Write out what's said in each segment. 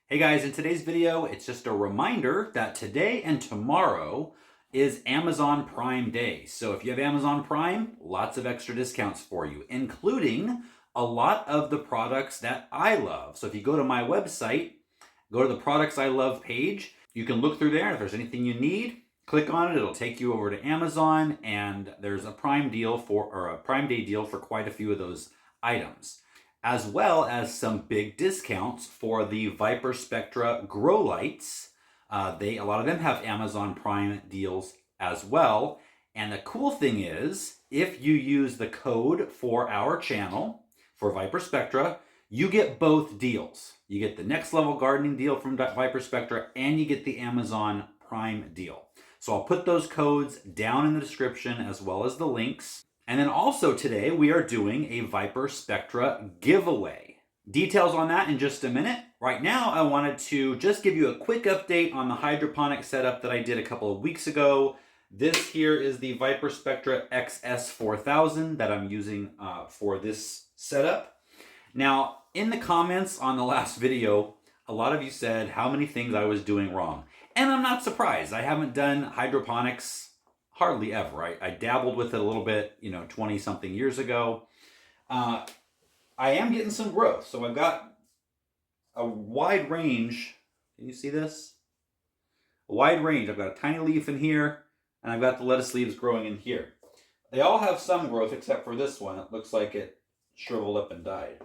Hey guys, in today's video, it's just a reminder that today and tomorrow is Amazon Prime Day. So if you have Amazon Prime, lots of extra discounts for you, including a lot of the products that I love. So if you go to my website, go to the Products I Love page, you can look through there. If there's anything you need, click on it. It'll take you over to Amazon, and there's a Prime deal or a Prime Day deal for quite a few of those items, as well as some big discounts for the VIPARSPECTRA grow lights. A lot of them have Amazon Prime deals as well. And the cool thing is, if you use the code for our channel for VIPARSPECTRA, you get both deals. You get the Next Level Gardening deal from VIPARSPECTRA, and you get the Amazon Prime deal. So I'll put those codes down in the description as well as the links. And then also today we are doing a VIPARSPECTRA giveaway. Details on that in just a minute. Right now I wanted to just give you a quick update on the hydroponic setup that I did a couple of weeks ago. This here is the VIPARSPECTRA XS4000 that I'm using for this setup. Now, in the comments on the last video, a lot of you said how many things I was doing wrong. And I'm not surprised. I haven't done hydroponics hardly ever. I dabbled with it a little bit, 20 something years ago. I am getting some growth. So I've got a wide range. Can you see this? A wide range. I've got a tiny leaf in here, and I've got the lettuce leaves growing in here. They all have some growth except for this one. It looks like it shriveled up and died.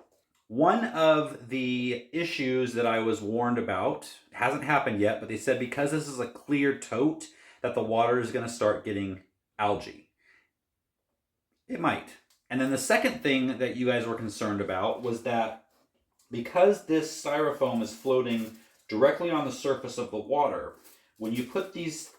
One of the issues that I was warned about hasn't happened yet, but they said because this is a clear tote that the water is going to start getting algae. It might. And then the second thing that you guys were concerned about was that because this styrofoam is floating directly on the surface of the water, when you put these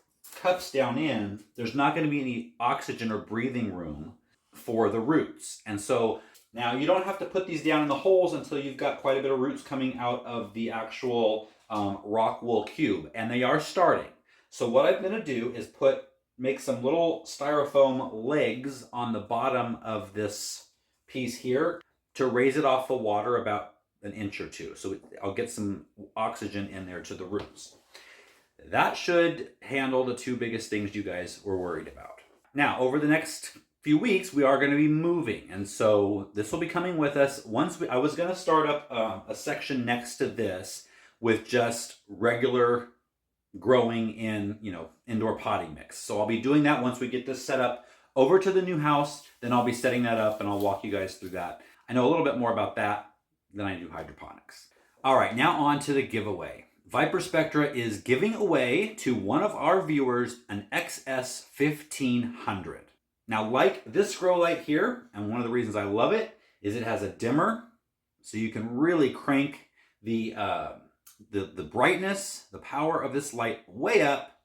cups down in, there's not going to be any oxygen or breathing room for the roots. And so now you don't have to put these down in the holes until you've got quite a bit of roots coming out of the actual rock wool cube, and they are starting. So what I'm going to do is make some little styrofoam legs on the bottom of this piece here to raise it off the water about an inch or two. So I'll get some oxygen in there to the roots. That should handle the two biggest things you guys were worried about. Now, over the next few weeks, we are going to be moving, and so this will be coming with us. I was going to start up a section next to this with just regular growing in, indoor potting mix. So I'll be doing that once we get this set up over to the new house. Then I'll be setting that up, and I'll walk you guys through that. I know a little bit more about that than I do hydroponics. All right, now on to the giveaway. VIPARSPECTRA is giving away to one of our viewers an XS1500. Now, like this grow light here, and one of the reasons I love it is it has a dimmer, so you can really crank the brightness, the power of this light way up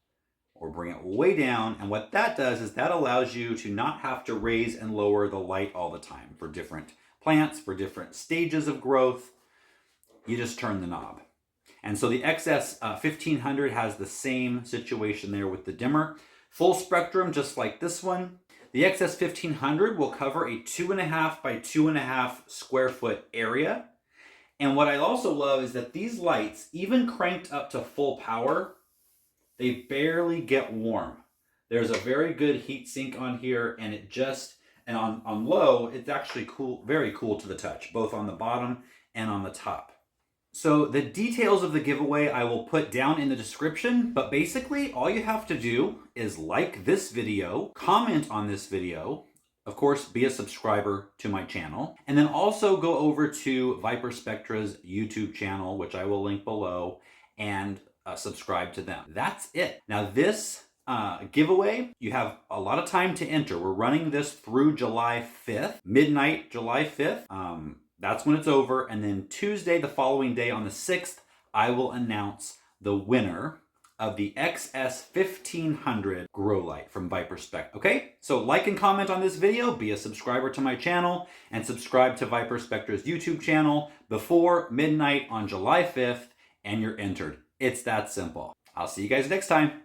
or bring it way down. And what that does is that allows you to not have to raise and lower the light all the time for different plants, for different stages of growth. You just turn the knob. And so the XS1500 has the same situation there with the dimmer. Full spectrum, just like this one. The XS1500 will cover a 2.5 by 2.5 square foot area. And what I also love is that these lights, even cranked up to full power, they barely get warm. There's a very good heat sink on here, and on low, it's actually cool, very cool to the touch, both on the bottom and on the top. So the details of the giveaway I will put down in the description, but basically all you have to do is like this video, comment on this video, of course, be a subscriber to my channel, and then also go over to VIPARSPECTRA's YouTube channel, which I will link below, and subscribe to them. That's it. Now this giveaway, you have a lot of time to enter. We're running this through July 5th, midnight July 5th. That's when it's over. And then Tuesday, the following day on the 6th, I will announce the winner of the XS1500 grow light from VIPARSPECTRA. Okay, so like and comment on this video, be a subscriber to my channel, and subscribe to VIPARSPECTRA's YouTube channel before midnight on July 5th, and you're entered. It's that simple. I'll see you guys next time.